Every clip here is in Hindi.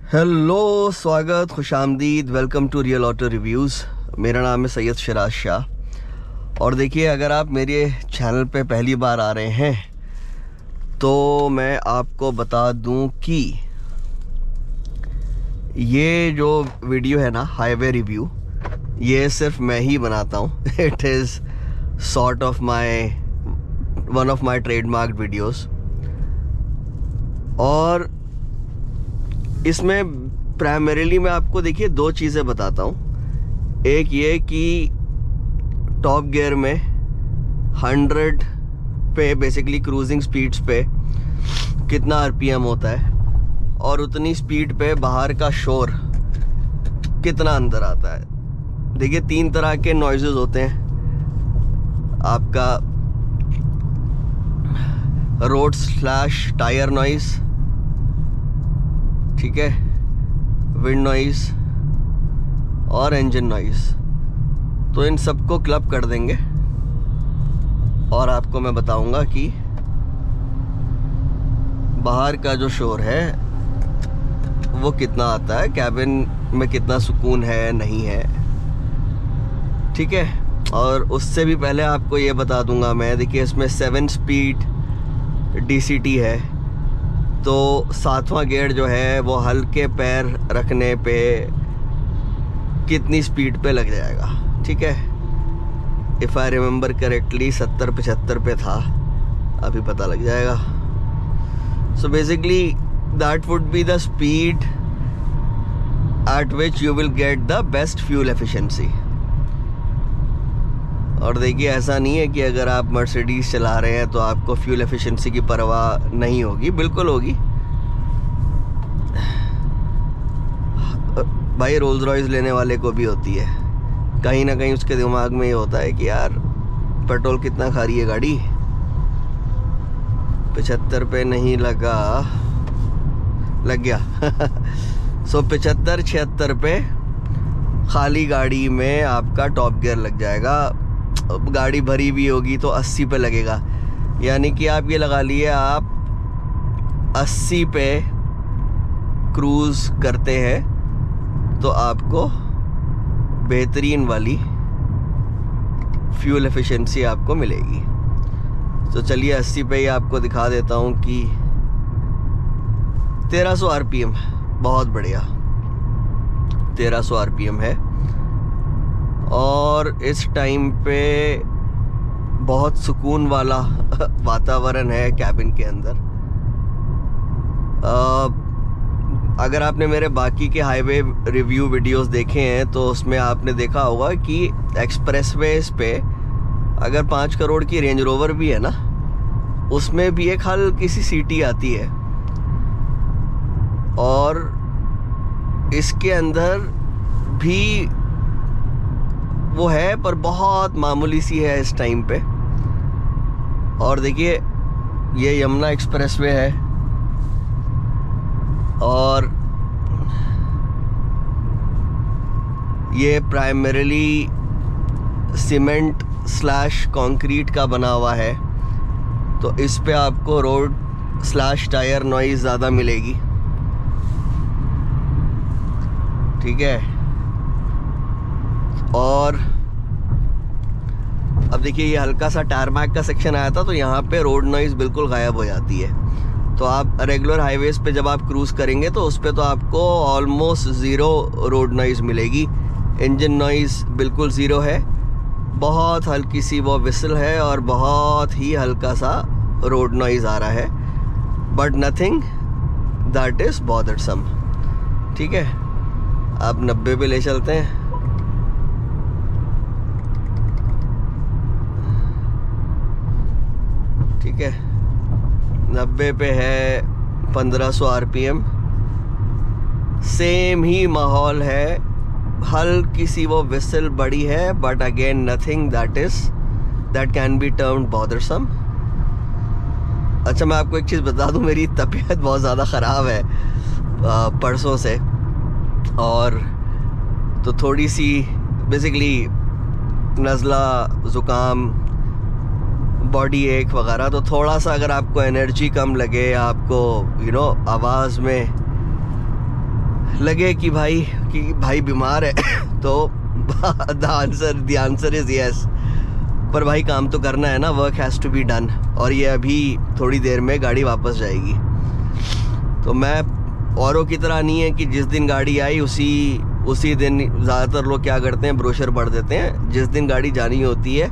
हेलो, स्वागत, खुशामदीद, welcome to real auto reviews. मेरा नाम है सैयद शराज शाह। और देखिए, अगर आप मेरे चैनल पे पहली बार आ रहे हैं तो मैं आपको बता दूं कि ये जो वीडियो है ना, हाईवे रिव्यू, ये सिर्फ मैं ही बनाता हूँ। It is sort of one of my trademarked videos. और इसमें प्राइमरीली मैं आपको देखिए दो चीज़ें बताता हूँ। एक ये कि टॉप गियर में 100 पे बेसिकली क्रूजिंग स्पीड्स पे कितना आरपीएम होता है और उतनी स्पीड पे बाहर का शोर कितना अंदर आता है। देखिए, 3 तरह के नॉइजेस होते हैं। आपका रोड स्लैश टायर नॉइज़, ठीक है, विंड नॉइज़ और इंजन नॉइज़। तो इन सबको क्लब कर देंगे और आपको मैं बताऊंगा कि बाहर का जो शोर है वो कितना आता है, कैबिन में कितना सुकून है, नहीं है, ठीक है। और उससे भी पहले आपको ये बता दूंगा मैं, देखिए इसमें 7 स्पीड DCT है, तो 7वां गियर जो है वो हल्के पैर रखने पे कितनी स्पीड पे लग जाएगा, ठीक है। इफ़ आई रिमेंबर करेक्टली 70-75 पे था, अभी पता लग जाएगा। So basically that would be the speed at which you will get the best fuel efficiency. और देखिए, ऐसा नहीं है कि अगर आप मर्सिडीज़ चला रहे हैं तो आपको फ्यूल एफिशिएंसी की परवाह नहीं होगी, बिल्कुल होगी भाई। रोल्स रॉयस लेने वाले को भी होती है। कहीं ना कहीं उसके दिमाग में ये होता है कि यार पेट्रोल कितना खा रही है गाड़ी, 75 पे नहीं लगा, लग गया। सो 75-76 पे खाली गाड़ी में आपका टॉप गियर लग जाएगा। गाड़ी भरी भी होगी तो 80 पे लगेगा। यानी कि आप ये लगा लिए, आप 80 पे क्रूज़ करते हैं तो आपको बेहतरीन वाली फ्यूल एफिशिएंसी आपको मिलेगी। तो चलिए 80 पे ही आपको दिखा देता हूँ कि 1300 RPM, बहुत बढ़िया 1300 RPM है। और इस टाइम पे बहुत सुकून वाला वातावरण है कैबिन के अंदर। अगर आपने मेरे बाकी के हाईवे रिव्यू वीडियोस देखे हैं तो उसमें आपने देखा होगा कि एक्सप्रेसवेज पे अगर 5 करोड़ की रेंज रोवर भी है ना, उसमें भी एक हल्की सी सीटी आती है। और इसके अंदर भी वो है, पर बहुत मामूली सी है इस टाइम पे। और देखिए, ये यमुना एक्सप्रेसवे है और ये प्राइमरीली सीमेंट स्लैश कंक्रीट का बना हुआ है, तो इस पे आपको रोड स्लैश टायर नॉइज़ ज़्यादा मिलेगी, ठीक है। और अब देखिए, ये हल्का सा टारमैक का सेक्शन आया था तो यहाँ पे रोड नॉइज़ बिल्कुल गायब हो जाती है। तो आप रेगुलर हाईवेज़ पे जब आप क्रूज़ करेंगे तो उस पे तो आपको ऑलमोस्ट ज़ीरो रोड नॉइज़ मिलेगी। इंजन नॉइज़ बिल्कुल ज़ीरो है, बहुत हल्की सी वो विसल है और बहुत ही हल्का सा रोड नॉइज़ आ रहा है, but nothing that is bothersome, ठीक है। आप 90 पे ले चलते हैं। ठीक है, 90 पे है 1500 RPM। सेम ही माहौल है, हल्की सी वो विसल बड़ी है, but again nothing that can be termed bothersome. अच्छा, मैं आपको एक चीज़ बता दूं, मेरी तबीयत बहुत ज़्यादा ख़राब है परसों से, और तो थोड़ी सी बेसिकली नज़ला, ज़ुकाम, बॉडी एक वगैरह। तो थोड़ा सा अगर आपको एनर्जी कम लगे, आपको आवाज़ में लगे कि भाई बीमार है तो द आंसर इज़ यस। पर भाई काम तो करना है ना, work has to be done. और ये अभी थोड़ी देर में गाड़ी वापस जाएगी। तो मैं औरों की तरह नहीं है कि जिस दिन गाड़ी आई उसी दिन, ज़्यादातर लोग क्या करते हैं, ब्रोशर पढ़ देते हैं। जिस दिन गाड़ी जानी होती है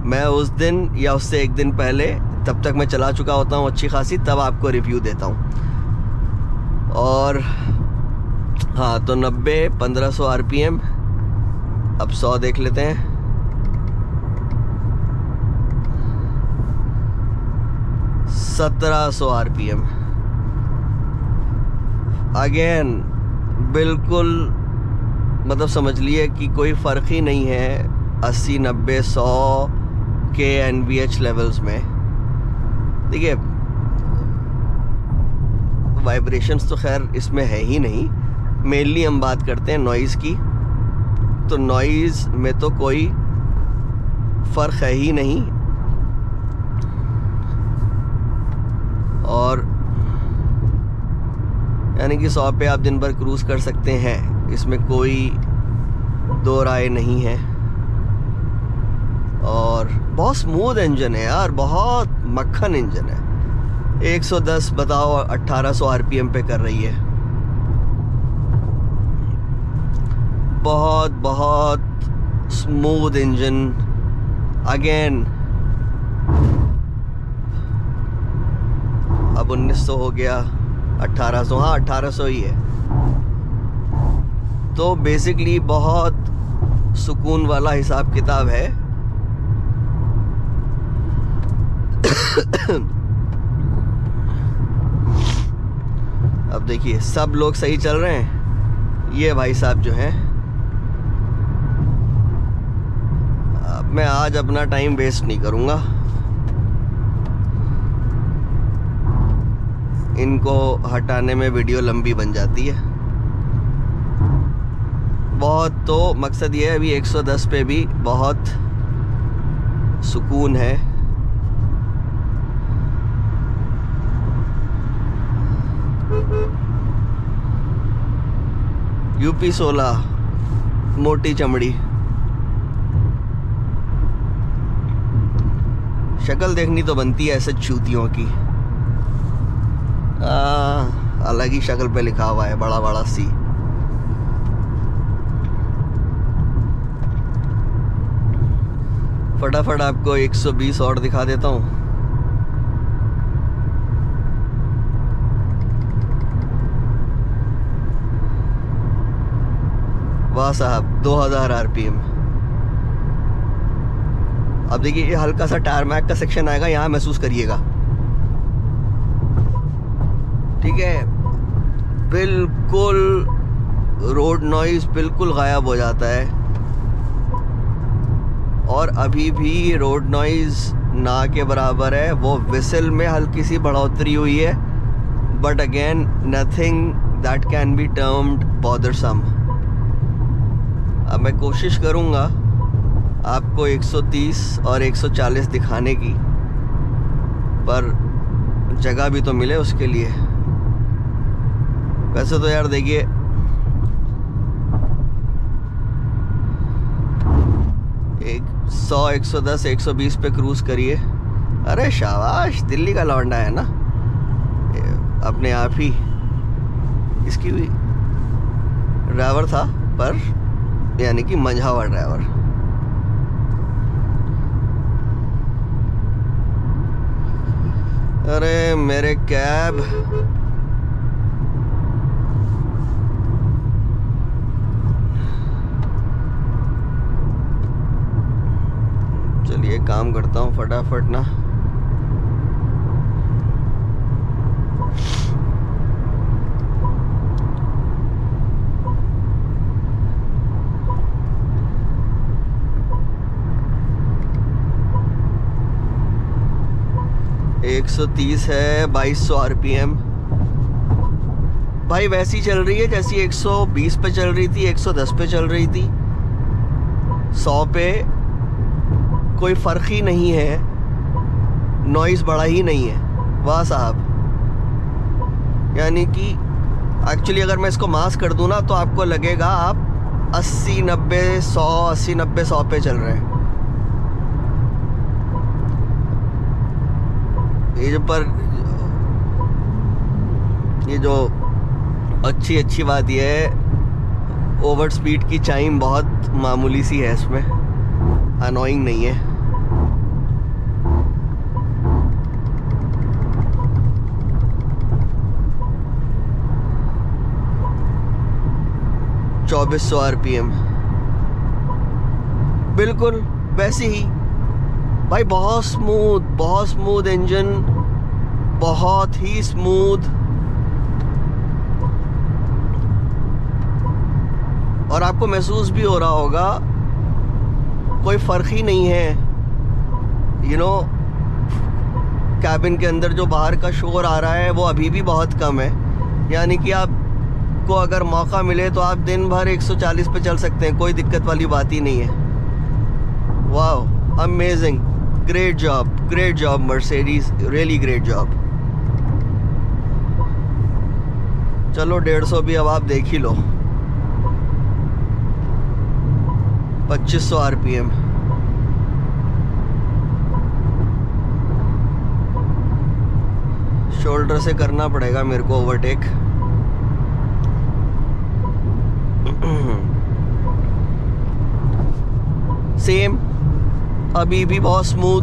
मैं उस दिन या उससे एक दिन पहले, तब तक मैं चला चुका होता हूँ अच्छी खासी, तब आपको रिव्यू देता हूँ। और हाँ, तो 90 1500 RPM। अब 100 देख लेते हैं। 1700 RPM। अगेन बिल्कुल मतलब समझ लिए कि कोई फ़र्क ही नहीं है 80 90 100 के NVH लेवल्स में। देखिए वाइब्रेशंस तो खैर इसमें है ही नहीं, मेनली हम बात करते हैं नॉइज़ की। तो नॉइज़ में तो कोई फ़र्क है ही नहीं। और यानी कि 100 पे आप दिन भर क्रूज़ कर सकते हैं, इसमें कोई दो राय नहीं है। और बहुत स्मूथ इंजन है यार, बहुत मक्खन इंजन है। 110 बताओ 1800 RPM पे कर रही है। बहुत बहुत स्मूथ इंजन। अगेन अब 1900 हो गया, 1800, हाँ 1800 ही है। तो बेसिकली बहुत सुकून वाला हिसाब किताब है। अब देखिए सब लोग सही चल रहे हैं। ये भाई साहब जो हैं, अब मैं आज अपना टाइम वेस्ट नहीं करूँगा। इनको हटाने में वीडियो लंबी बन जाती है बहुत। तो मकसद ये है, अभी 110 पे भी बहुत सुकून है। UP 16 मोटी चमड़ी। शक्ल देखनी तो बनती है ऐसे चूतियों की। अलग ही शक्ल पे लिखा हुआ है बड़ा बड़ा सी। फटाफट आपको 120 और दिखा देता हूँ। वाह साहब, 2000 RPM। अब देखिए ये हल्का सा टारमैक का सेक्शन आएगा, यहाँ महसूस करिएगा। ठीक है, बिल्कुल रोड नॉइज़ बिल्कुल गायब हो जाता है। और अभी भी रोड नॉइज़ ना के बराबर है। वो विसल में हल्की सी बढ़ोतरी हुई है, but again nothing that can be termed bothersome. अब मैं कोशिश करूँगा आपको 130 और 140 दिखाने की, पर जगह भी तो मिले उसके लिए। वैसे तो यार देखिए, एक 100 110 120 पे क्रूज़ करिए। अरे शाबाश, दिल्ली का लौंडा है ना अपने आप ही। इसकी भी ड्राइवर था, पर यानी कि मंझावा ड्राइवर। अरे मेरे कैब, चलिए काम करता हूँ फटाफट ना। एक 130 है, 2200 RPM। भाई वैसी चल रही है जैसी 120 पे चल रही थी, 110 पे चल रही थी। 100 पे कोई फ़र्क ही नहीं है, नॉइज़ बढ़ा ही नहीं है। वाह साहब, यानी कि एक्चुअली अगर मैं इसको मास कर दूँ ना तो आपको लगेगा आप 80-90-100 पे चल रहे हैं। ये जो अच्छी बात ये है, ओवर स्पीड की चाइम बहुत मामूली सी है इसमें, अनोइंग नहीं है। ₹2400 RPM, बिल्कुल वैसे ही भाई। बहुत स्मूथ इंजन, बहुत ही स्मूथ। और आपको महसूस भी हो रहा होगा कोई फ़र्क ही नहीं है, कैबिन के अंदर जो बाहर का शोर आ रहा है वो अभी भी बहुत कम है। यानी कि आपको अगर मौका मिले तो आप दिन भर 140 पे चल सकते हैं, कोई दिक्कत वाली बात ही नहीं है। वाह, amazing, great job Mercedes, really great job. चलो 150 भी अब आप देख ही लो। 2500 RPM। शोल्डर से करना पड़ेगा मेरे को ओवरटेक। सेम, अभी भी बहुत स्मूथ,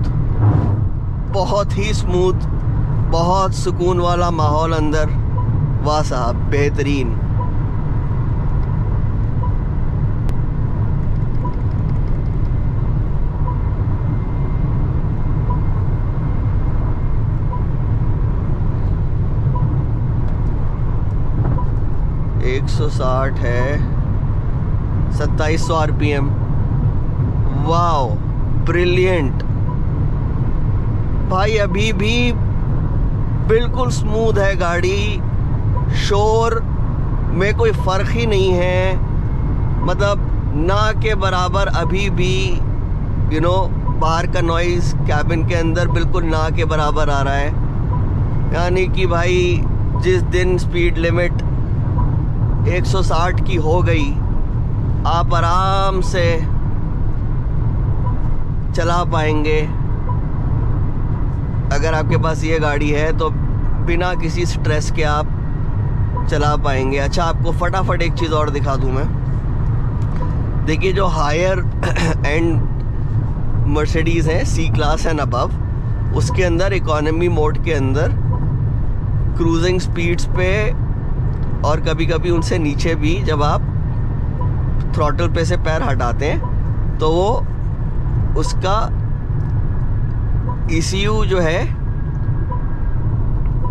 बहुत ही स्मूथ, बहुत सुकून वाला माहौल अंदर। वाह साहब, बेहतरीन। एक 160 है, 2700 RPM। वाओ, ब्रिलियंट भाई, अभी भी बिल्कुल स्मूथ है गाड़ी। शोर में कोई फ़र्क ही नहीं है, मतलब ना के बराबर अभी भी। बाहर का नॉइज़ कैबिन के अंदर बिल्कुल ना के बराबर आ रहा है। यानी कि भाई जिस दिन स्पीड लिमिट 160 की हो गई, आप आराम से चला पाएंगे। अगर आपके पास ये गाड़ी है तो बिना किसी स्ट्रेस के आप चला पाएंगे। अच्छा, आपको फटाफट एक चीज़ और दिखा दूं मैं। देखिए, जो हायर एंड मर्सिडीज़ हैं, सी क्लास एंड अबव, उसके अंदर इकोनॉमी मोड के अंदर क्रूजिंग स्पीड्स पे और कभी कभी उनसे नीचे भी जब आप थ्रॉटल पे से पैर हटाते हैं तो वो उसका ECU जो है,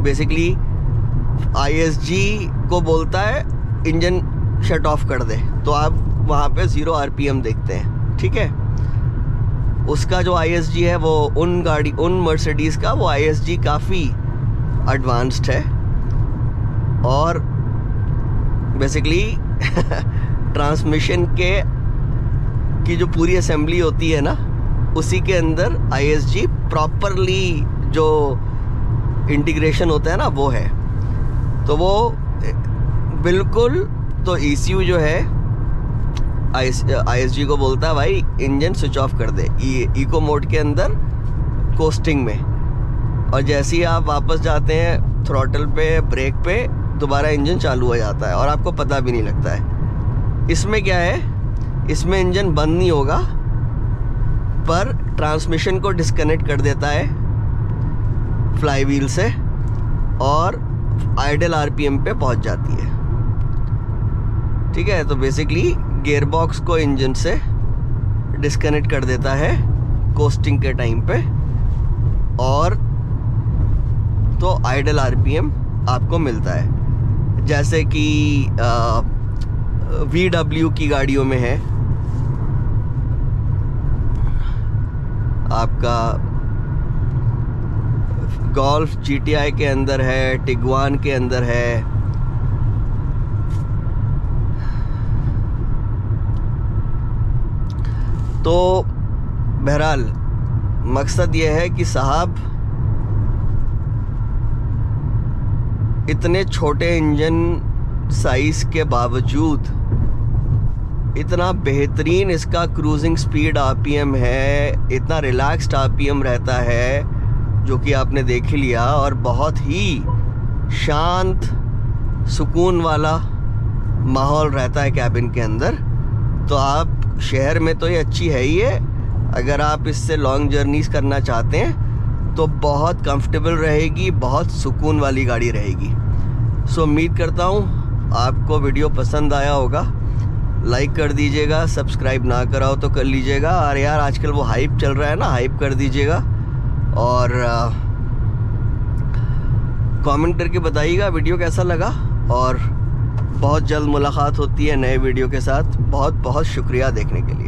बेसिकली ISG को बोलता है इंजन शट ऑफ कर दे, तो आप वहाँ पे 0 RPM देखते हैं। ठीक है, उसका जो ISG है वो उन मर्सिडीज़ का वो ISG काफ़ी एडवांस्ड है। और बेसिकली ट्रांसमिशन की जो पूरी असेंबली होती है ना, उसी के अंदर ISG प्रॉपरली जो इंटीग्रेशन होता है ना, वो है। तो वो बिल्कुल, तो ECU जो है ISG को बोलता है भाई इंजन स्विच ऑफ कर दे, इको मोड के अंदर कोस्टिंग में। और जैसे ही आप वापस जाते हैं थ्रॉटल पे, ब्रेक पे, दोबारा इंजन चालू हो जाता है और आपको पता भी नहीं लगता है। इसमें क्या है, इसमें इंजन बंद नहीं होगा पर ट्रांसमिशन को डिस्कनेक्ट कर देता है फ्लाई व्हील से और आइडल RPM पे पहुंच जाती है। ठीक है, तो बेसिकली गियर बॉक्स को इंजन से डिस्कनेक्ट कर देता है कोस्टिंग के टाइम पे, और तो आइडल RPM आपको मिलता है। जैसे कि VW की गाड़ियों में है, आपका गोल्फ GTI के अंदर है, टिगवान के अंदर है। तो बहरहाल मकसद ये है कि साहब इतने छोटे इंजन साइज के बावजूद इतना बेहतरीन इसका क्रूजिंग स्पीड आरपीएम है, इतना रिलैक्स्ड आरपीएम रहता है जो कि आपने देख ही लिया, और बहुत ही शांत सुकून वाला माहौल रहता है कैबिन के अंदर। तो आप शहर में तो ये अच्छी है ही है, अगर आप इससे लॉन्ग जर्नीज़ करना चाहते हैं तो बहुत कंफर्टेबल रहेगी, बहुत सुकून वाली गाड़ी रहेगी। सो उम्मीद करता हूँ आपको वीडियो पसंद आया होगा। लाइक कर दीजिएगा, सब्सक्राइब ना करा हो तो कर लीजिएगा, और यार आजकल वो हाइप चल रहा है ना, हाइप कर दीजिएगा, और कमेंट करके बताइएगा वीडियो कैसा लगा। और बहुत जल्द मुलाकात होती है नए वीडियो के साथ। बहुत बहुत शुक्रिया देखने के लिए।